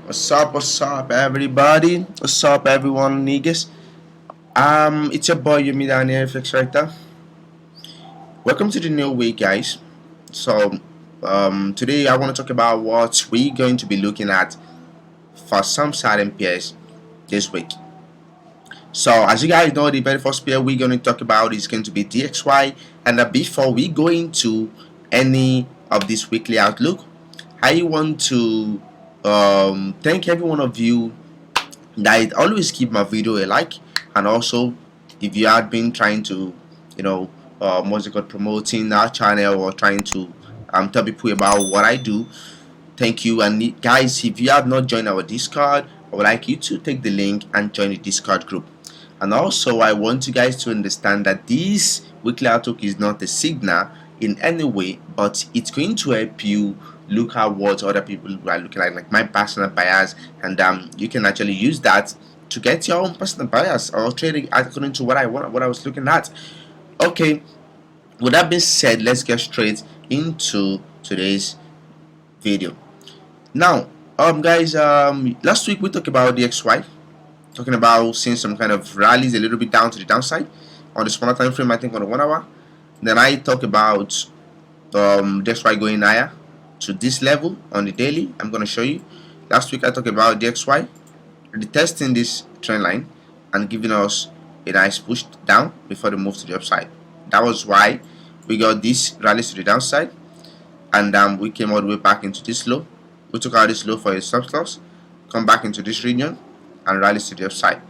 What's up, everybody? What's up, everyone, niggas? It's your boy, Yumi down here, FOREXWRITER. Welcome to the new week, guys. So, today I want to talk about what we're going to be looking at for some certain pairs this week. So, as you guys know, the very first pair we're going to talk about is going to be DXY. And before we go into any of this weekly outlook, I want to thank every one of you that always keep my video a like, and also if you had been trying to what's it called, promoting our channel or trying to tell people about what I do, thank you. And guys, if you have not joined our Discord, I would like you to take the link and join the Discord group. And also I want you guys to understand that this weekly outlook is not a signal in any way, but it's going to help you look at what other people are looking like my personal bias, and you can actually use that to get your own personal bias or trading according to what I want, what I was looking at. Okay, with that being said, let's get straight into today's video. Now, guys, last week we talked about the XY, talking about seeing some kind of rallies a little bit down to the downside on the smaller time frame. I think on the 1 hour. Then I talk about the XY going higher to this level on the daily. I'm going to show you. Last week I talked about the XY retesting this trend line and giving us a nice push down before the move to the upside. That was why we got this rally to the downside, and we came all the way back into this low. We took out this low for a stop loss, come back into this region and rally to the upside.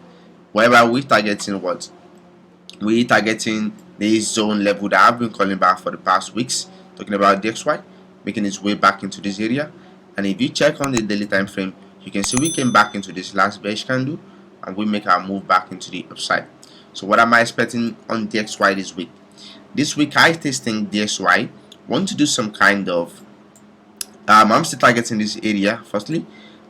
Wherever we targeting what? We targeting this zone level that I've been calling back for the past weeks, talking about the XY making its way back into this area. And if you check on the daily time frame, you can see we came back into this last bearish candle and we make our move back into the upside. So what am I expecting on DXY this week? This week I think DXY want to do some kind of I'm still targeting this area. Firstly,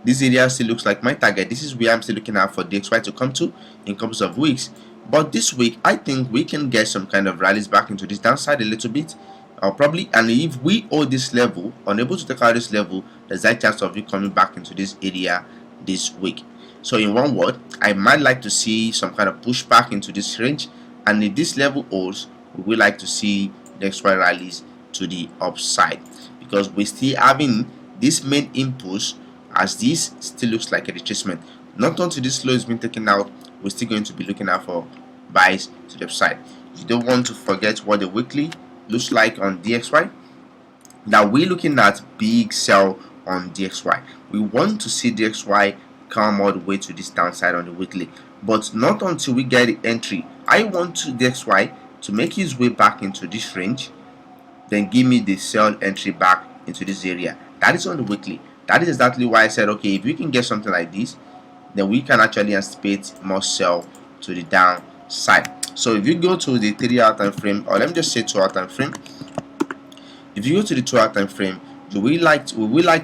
this area still looks like my target. This is where I'm still looking at for DXY to come to in a couple of weeks. But this week I think we can get some kind of rallies back into this downside a little bit. Probably, and if we hold this level, unable to take out this level, there's a chance of you coming back into this area this week. So in one word, I might like to see some kind of pushback into this range, and if this level holds, we would like to see the XY rallies to the upside, because we're still having this main impulse, as this still looks like a retracement. Not until this low has been taken out, we're still going to be looking out for buys to the upside. You don't want to forget what the weekly looks like on DXY. Now we're looking at big sell on DXY. We want to see DXY come all the way to this downside on the weekly, but not until we get the entry. I want to DXY to make his way back into this range, then give me the sell entry back into this area. That is on the weekly. That is exactly why I said, okay, if we can get something like this, then we can actually anticipate more sell to the downside. So if you go to the 3-hour time frame, or let me just say 2-hour time frame, if you go to the 2-hour time frame, we would like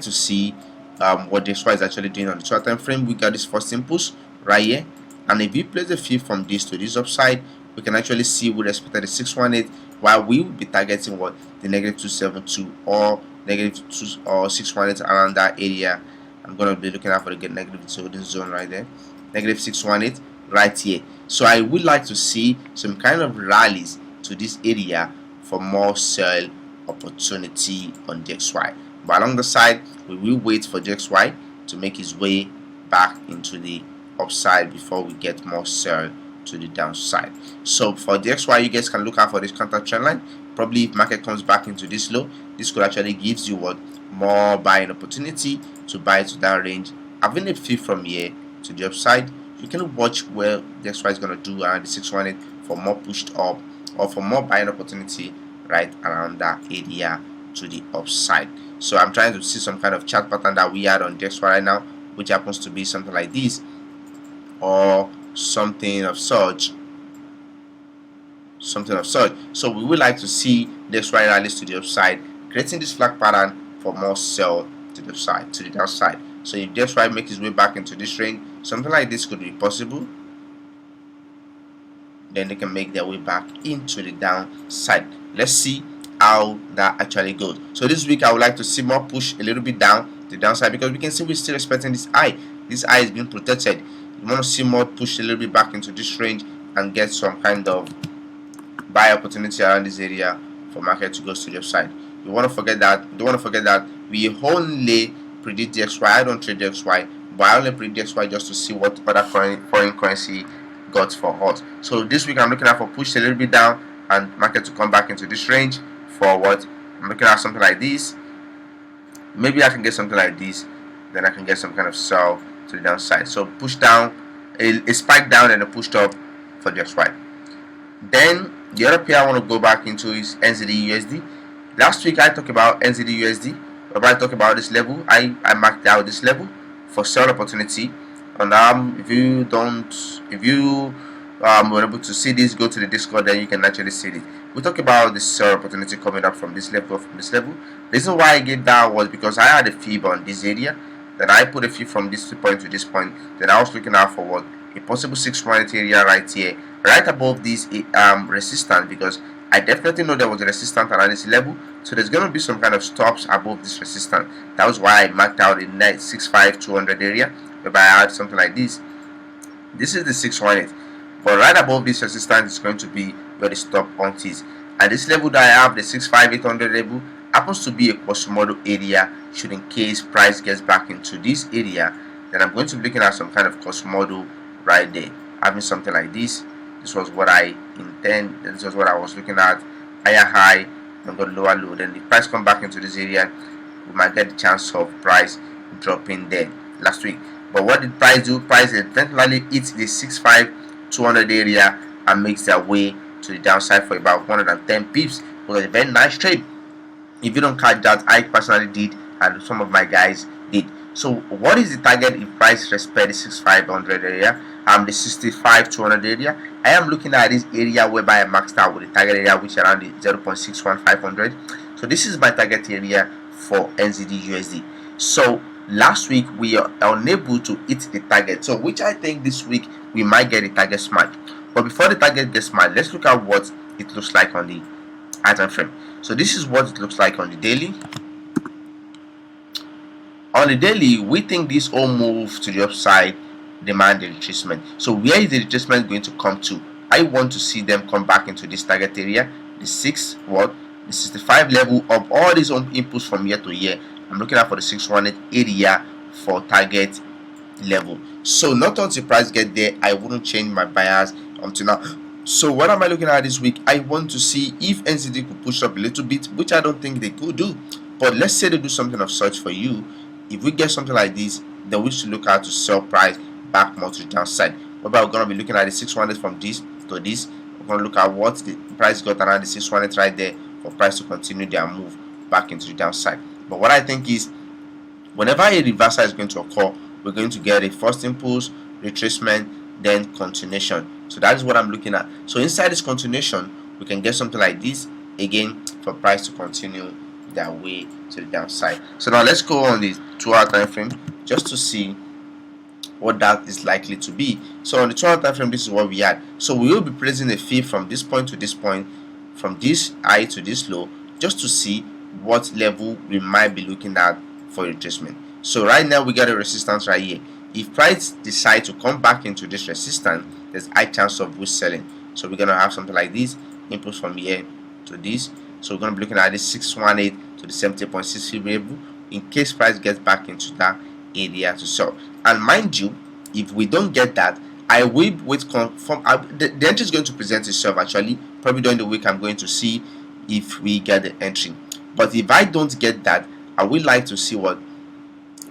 to see what the XY is actually doing on the 2-hour time frame. We got this first impulse right here, and if you place the fee from this to this upside, we can actually see with respect to the 618, while we will be targeting what the -272 or -2 or 618 around that area. I'm gonna be looking out for the negative holding zone right there, -618 right here. So I would like to see some kind of rallies to this area for more sell opportunity on DXY. But along the side, we will wait for DXY to make his way back into the upside before we get more sell to the downside. So for DXY, you guys can look out for this counter trend line. Probably if market comes back into this low, this could actually gives you what more buying opportunity to buy to that range. Having a fee from here to the upside, you can watch where the XY is going to do around the 618 for more pushed up or for more buying opportunity right around that area to the upside. So I'm trying to see some kind of chart pattern that we had on the XY right now, which happens to be something like this or something of such. So we would like to see the XY rallies to the upside, creating this flag pattern for more sell to the upside, to the downside. So if the XY makes his way back into this range, something like this could be possible. Then they can make their way back into the downside. Let's see how that actually goes. So this week I would like to see more push a little bit down the downside, because we can see we're still expecting this high. This high is being protected. You want to see more push a little bit back into this range and get some kind of buy opportunity around this area for market to go to the upside. You want to forget that. Don't want to forget that we only predict the XY. I don't trade the XY, but I only predict the XY just to see what other foreign currency got for us. So this week I'm looking at for push a little bit down and market to come back into this range for what I'm looking at something like this. Maybe I can get something like this, then I can get some kind of sell to the downside. So push down, a spike down and a push up for the XY. Then the other pair I want to go back into is NZD USD. Last week I talked about NZD USD. When I talk about this level, I marked out this level for sell opportunity. And if you were able to see this, go to the Discord, then you can actually see it. We talk about this sell opportunity coming up from this level, The reason why I get that was because I had a fib on this area. Then I put a fib from this point to this point. Then I was looking out for what a possible 618 area right here, right above this resistance, because I definitely know there was a resistance around this level, so there's going to be some kind of stops above this resistance. That was why I marked out a 65200 area, whereby I had something like this. This is the 618, but right above this resistance is going to be where the stop point is. And this level that I have, the 65800 level, happens to be a Kosomodo area. Should in case price gets back into this area, then I'm going to be looking at some kind of Kosomodo right there, having something like this. This was what I intend. This was what I was looking at. Higher high and got lower low. Then the price come back into this area, we might get the chance of price dropping there last week. But what did price do? Price eventually hits the 65200 area and makes their way to the downside for about 110 pips. It was a very nice trade. If you don't catch that, I personally did, and some of my guys did. So what is the target if price respect the 6500 area? The 65200 area. I am looking at this area whereby I maxed out with the target area, which is around the 0.61500. So this is my target area for NZD USD. So last week we are unable to hit the target, so which I think this week we might get the target smash. But before the target gets smashed, let's look at what it looks like on the item frame. So this is what it looks like on the daily. On the daily, we think this whole move to the upside demand a retracement. So where is the retracement going to come to? I want to see them come back into this target area, the 65 level of all these inputs from year to year. I'm looking at for the 618 area for target level. So not until price get there, I wouldn't change my bias until now. So what am I looking at this week? I want to see if NZD could push up a little bit, which I don't think they could do. But let's say they do something of such for you. If we get something like this, then we should look at to sell price back more to the downside. Whereby we're going to be looking at the 618 from this to this. We're going to look at what the price got around the 618 right there for price to continue their move back into the downside. But what I think is, whenever a reversal is going to occur, we're going to get a first impulse, retracement, then continuation. So that is what I'm looking at. So inside this continuation, we can get something like this again for price to continue their way to the downside. So now let's go on the 2-hour time frame just to see what that is likely to be. So on the 2-hour time frame, this is what we had. So we will be placing a fee from this point to this point, from this high to this low, just to see what level we might be looking at for retracement. So right now we got a resistance right here. If price decide to come back into this resistance, there's high chance of we selling. So we're gonna have something like this, inputs from here to this. So we're gonna be looking at this 618 to the 70.60 level in case price gets back into that area to sell. And mind you, if we don't get that, I will wait confirm. The entry is going to present itself actually. Probably during the week I'm going to see if we get the entry. But if I don't get that, I would like to see what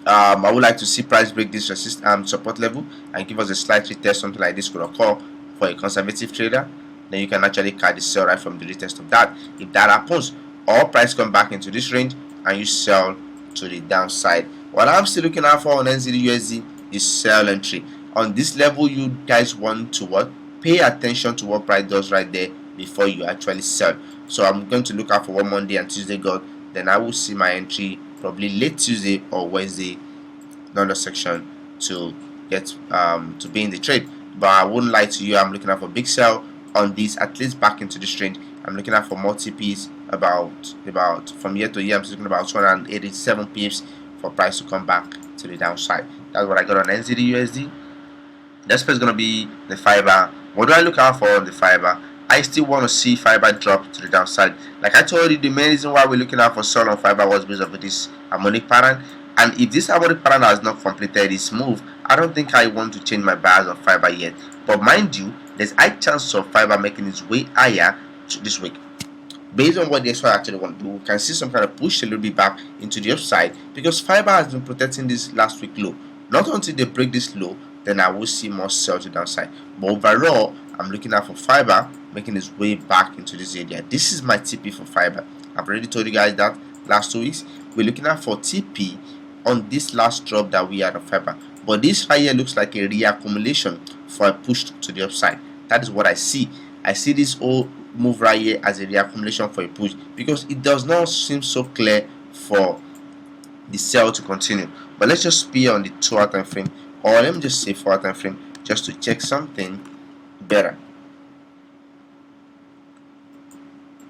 I would like to see price break this support level and give us a slight retest. Something like this could occur for a conservative trader. Then you can actually catch the sell right from the retest of that. If that happens, or price come back into this range and you sell to the downside. What I'm still looking out for on NZD USD is sell entry. On this level, you guys want to what? Pay attention to what price does right there before you actually sell. So I'm going to look out for what Monday and Tuesday got. Then I will see my entry probably late Tuesday or Wednesday down the section to get to be in the trade. But I wouldn't lie to you, I'm looking out for big sell on this, at least back into this range. I'm looking out for multi pips about from year to year. I'm looking about 287 pips for price to come back to the downside. That's what I got on NZD/USD. Next place is going to be the fiber. What do I look out for on the fiber? I still want to see fiber drop to the downside. Like I told you, the main reason why we're looking out for sell on fiber was because of this harmonic pattern. And if this harmonic pattern has not completed its move, I don't think I want to change my bias on fiber yet. But mind you, there's high chance of fiber making its way higher this week. Based on what the XY actually want to do, we can see some kind of push a little bit back into the upside because fiber has been protecting this last week low. Not until they break this low, then I will see more sell to downside. But overall, I'm looking out for fiber making its way back into this area. This is my TP for fiber. I've already told you guys that last 2 weeks. We're looking out for TP on this last drop that we had of fiber. But this right here looks like a reaccumulation for a push to the upside. That is what I see. I see this whole move right here as a reaccumulation for a push because it does not seem so clear for the sell to continue. But let's just be on the 2-hour time frame, or let me just say 4-hour time frame, just to check something better.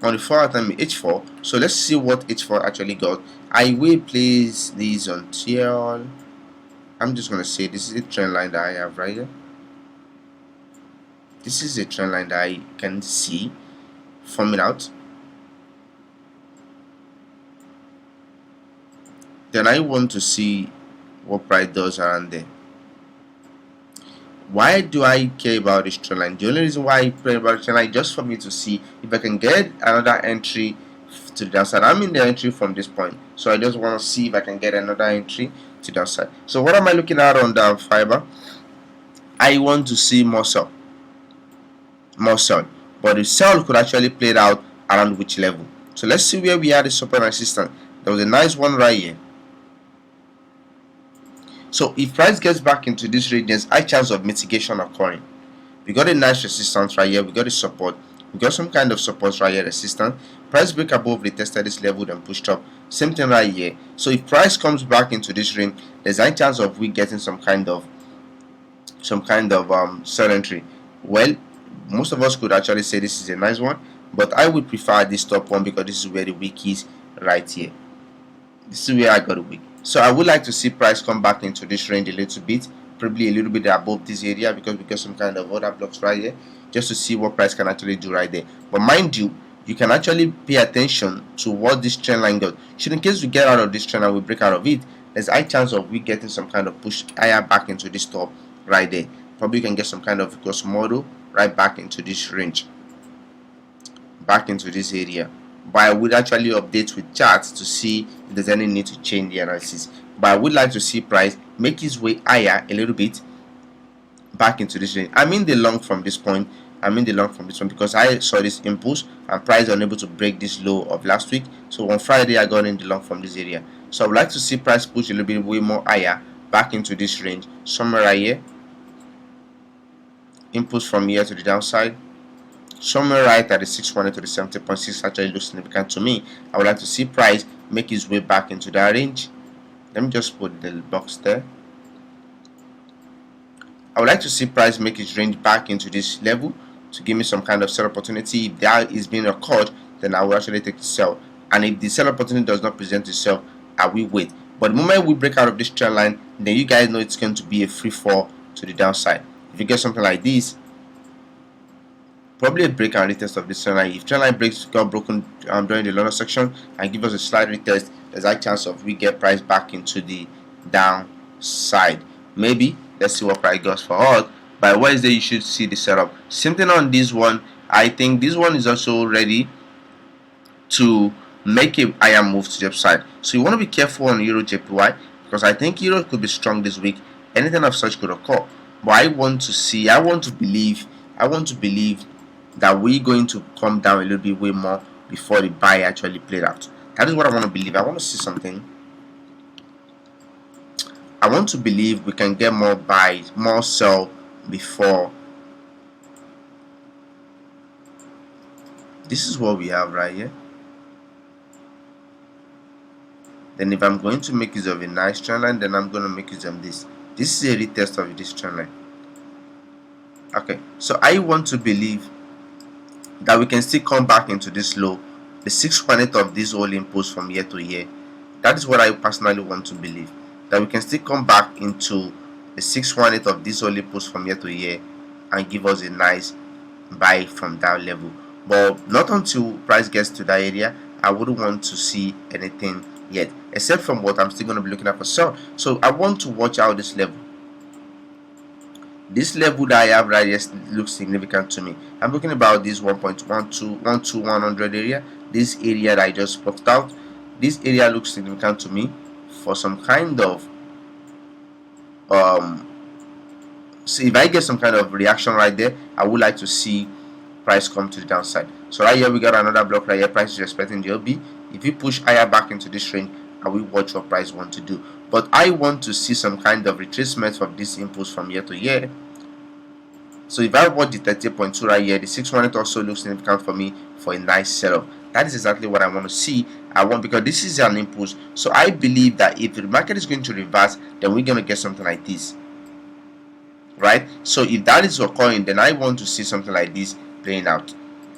On the 4-hour time H4, so let's see what H4 actually got. I will place these until I'm just gonna say this is a trend line that I have right here. This is a trend line that I can see forming out. Then I want to see what price does around there. Why do I care about this trend line? The only reason why I care about this trend line is just for me to see if I can get another entry to the downside. I'm in the entry from this point, so I just want to see if I can get another entry to the downside. So what am I looking at on the fiber? I want to see more sell. But the sell could actually play it out around which level. So let's see where we had the support and resistance. There was a nice one right here. So if price gets back into this range, there's high chance of mitigation occurring. We got a nice resistance right here. We got a support. We got some kind of support right here, resistance. Price break above, retested this level, then pushed up. Same thing right here. So if price comes back into this range, there's high chance of we getting some kind of sell entry. Well, most of us could actually say this is a nice one, but I would prefer this top one because this is where the wick is right here. This is where I got a wick. So I would like to see price come back into this range a little bit, probably a little bit above this area because we got some kind of other blocks right here, just to see what price can actually do right there. But mind you, you can actually pay attention to what this trend line does. Should in case we get out of this trend and we break out of it, there's a high chance of we getting some kind of push higher back into this top right there. Probably can get some kind of cost model right back into this range, back into this area. But I would actually update with charts to see if there's any need to change the analysis. But I would like to see price make its way higher a little bit back into this range. I'm in the long from this point. Because I saw this impulse and price unable to break this low of last week. So on Friday I got in the long from this area. So I would like to see price push a little bit way more higher back into this range, somewhere right here. Impulse from here to the downside, somewhere right at the 620 to the 70.6 actually looks significant to me. I would like to see price make its way back into that range. Let me just put the box there. I would like to see price make its range back into this level to give me some kind of sell opportunity. If that is being occurred, then I will actually take the sell. And if the sell opportunity does not present itself, I will wait. But the moment we break out of this trend line, then you guys know it's going to be a free fall to the downside. If you get something like this, probably a break and retest of this trend line. If trend line breaks got broken during the lower section and give us a slight retest, there's a chance of we get price back into the downside. Maybe let's see what price goes for us. By Wednesday you should see the setup. Same thing on this one. I think this one is also ready to make a higher move to the upside. So you want to be careful on Euro JPY because I think Euro could be strong this week. Anything of such could occur. But I want to believe that we're going to come down a little bit way more before the buy actually played out. That is what I want to believe. I want to see something. I want to believe we can get more buy, more sell before. This is what we have right here. Then if I'm going to make use of a nice trend line, then I'm going to make use of this. This is a retest of this trend line. Okay, so I want to believe that we can still come back into this low, the 6.8 of this whole impulse from year to year, That is what I personally want to believe, that we can still come back into the 618 of this only post from year to year and give us a nice buy from that level. But not until price gets to that area, I wouldn't want to see anything yet, except from what I'm still going to be looking at for sell. So I want to watch out this level. This level that I have right here looks significant to me. I'm looking about this 1.12 area, this area that I just popped out. This area looks significant to me for some kind of so if I get some kind of reaction right there, I would like to see price come to the downside. So right here we got another block right here. Price is respecting the LB. If you push higher back into this range, I will watch what price want to do. But I want to see some kind of retracement of this impulse from year to year. So if I watch the 30.2 right here, the 618 also looks significant for me for a nice sell-off. That is exactly what I want to see. I want, because this is an impulse. So I believe that if the market is going to reverse, then we're going to get something like this, right? So if that is occurring, then I want to see something like this playing out.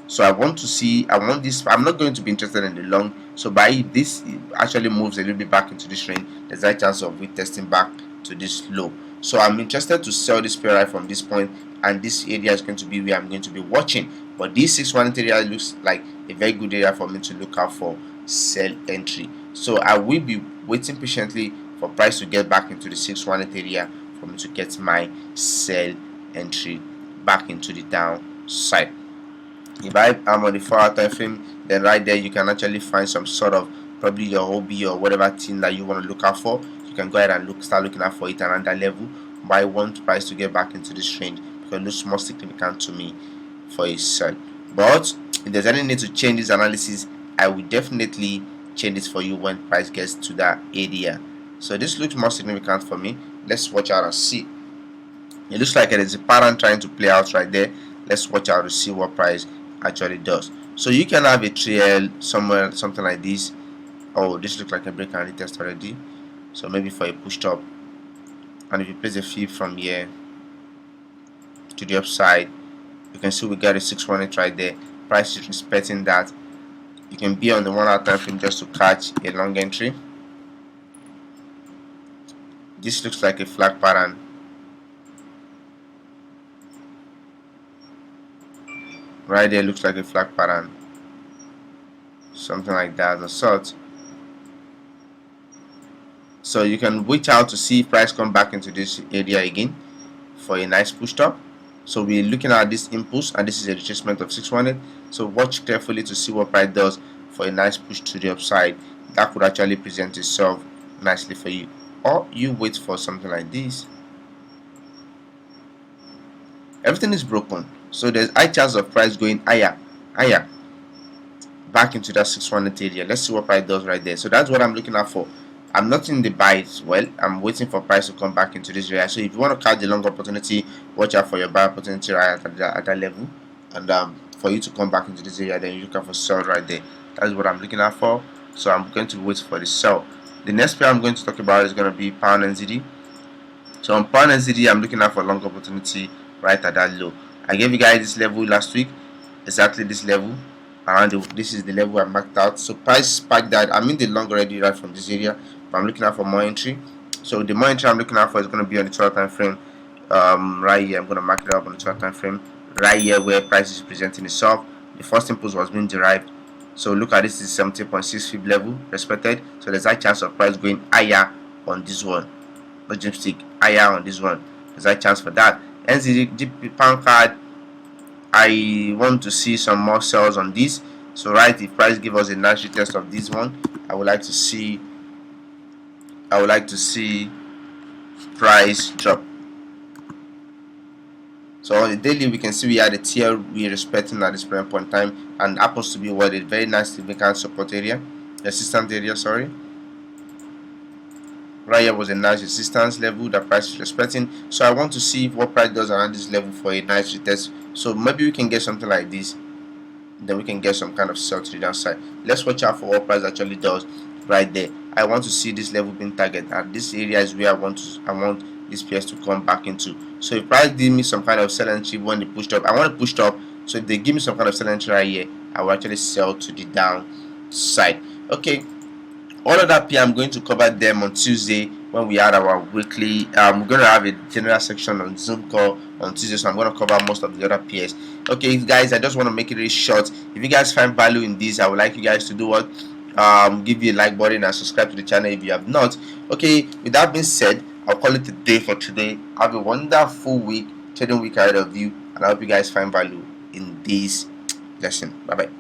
So I want this. I'm not going to be interested in the long. So by this actually moves a little bit back into this range, there's a chance of retesting back to this low. So I'm interested to sell this pair right from this point, and this area is going to be where I'm going to be watching. But this 618 area looks like a very good area for me to look out for sell entry. So I will be waiting patiently for price to get back into the 618 area for me to get my sell entry back into the downside. If I am on the 4-hour time frame, then right there you can actually find some sort of probably your hobby or whatever thing that you want to look out for. You can go ahead and start looking out for it around that level. But I want price to get back into this range because it looks more significant to me for a sell. But if there's any need to change this analysis, I will definitely change this for you when price gets to that area. So this looks more significant for me. Let's watch out and see. It looks like it is a pattern trying to play out right there. Let's watch out to see what price actually does. So you can have a trail somewhere, something like this. Oh, this looks like a break and retest already. So maybe for a push top, and if you place a fee from here to the upside, you can see we got a 618 right there. Price is respecting that. You can be on the 1-hour time frame just to catch a long entry. This looks like a flag pattern. Right there looks like a flag pattern, something like that, or sort. So you can wait out to see if price come back into this area again for a nice push top. So we're looking at this impulse, and this is a retracement of 618. So watch carefully to see what price does for a nice push to the upside. That could actually present itself nicely for you, or you wait for something like this. Everything is broken, so there's high chance of price going higher back into that 618 area. Let's see what price does right there. So that's what I'm looking out for. I'm not in the buy as well. I'm waiting for price to come back into this area. So if you want to catch the long opportunity, watch out for your buy opportunity right at that level, and for you to come back into this area, then you look out for sell right there. That's what I'm looking out for. So I'm going to wait for the sell. The next pair I'm going to talk about is going to be pound NZD. So on pound NZD, I'm looking out for long opportunity right at that low. I gave you guys this level last week, exactly this level. This is the level I marked out. So price spiked that. I'm in the long already right from this area, but I'm looking out for more entry. So the more entry I'm looking out for is going to be on the 12 time frame. Right here, I'm going to mark it up on the 12 time frame. Right here, where price is presenting itself. The first impulse was being derived. So look at this is 70.6 fib level respected. So there's a chance of price going higher on this one. Not just stick higher on this one. There's a chance for that. NZD pound card, I want to see some more sells on this. So right, if price give us a nice retest of this one, I would like to see price drop. So on the daily, we can see we had a tier we're respecting at this point in time, and happens to be what a very nice significant support area, resistance area, sorry. Right here was a nice resistance level that price is respecting. So I want to see what price does around this level for a nice retest. So maybe we can get something like this, then we can get some kind of sell to the downside. Let's watch out for what price actually does right there. I want to see this level being targeted, and this area is where I want this PS to come back into. So if price give me some kind of sell entry when they pushed up, I want to push up. So if they give me some kind of sell entry right here, I will actually sell to the downside. Okay, All of that peer, I'm going to cover them on Tuesday when we had our weekly. We're going to have a general section on Zoom call on Tuesday, so I'm going to cover most of the other peers. Okay, guys, I just want to make it really short. If you guys find value in this, I would like you guys to do what? Give you a like button and subscribe to the channel if you have not. Okay, with that being said, I'll call it a day for today. Have a wonderful week, trading week ahead of you, and I hope you guys find value in this lesson. Bye bye.